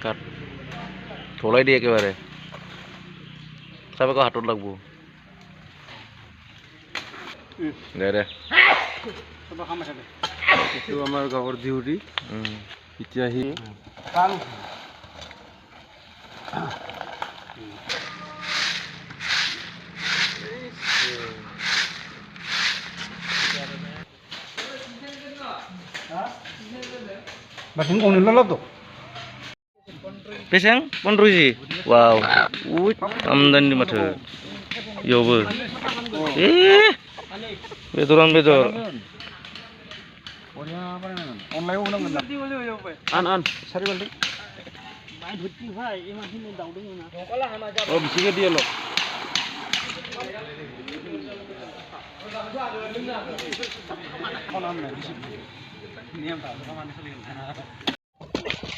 কাট ঢোলাই দিয়ে একেবারে চাবে হাতত লাগবো দে দে এইটো আমাৰ গাঁৱৰ ডিউটি এতিয়া আহি Batin kong nilalap to. Pesang 15 wow amdan di mata yo be bedoran bedor Online unang ganda. an Sari baldi. oh bisiga dia lo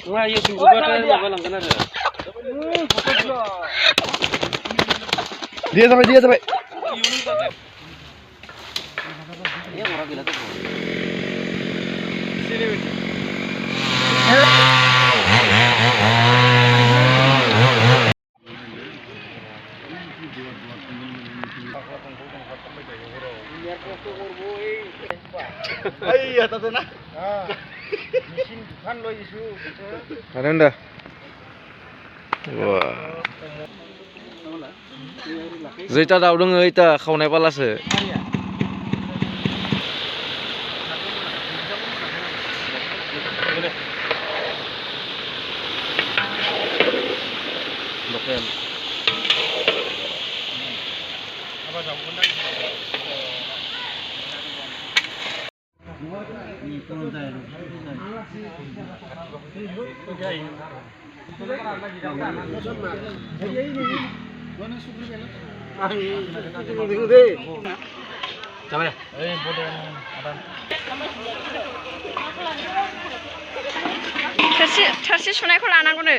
wah iya tunggu balang kena Dia sampai. iya orang gila tuh Iya tato na. Mesin kan lo isu. ada ndak wah Zeta daw dong ita khawnai palase lokal Apa jauh kan? थोरसि सुनायखौ लानांगौनो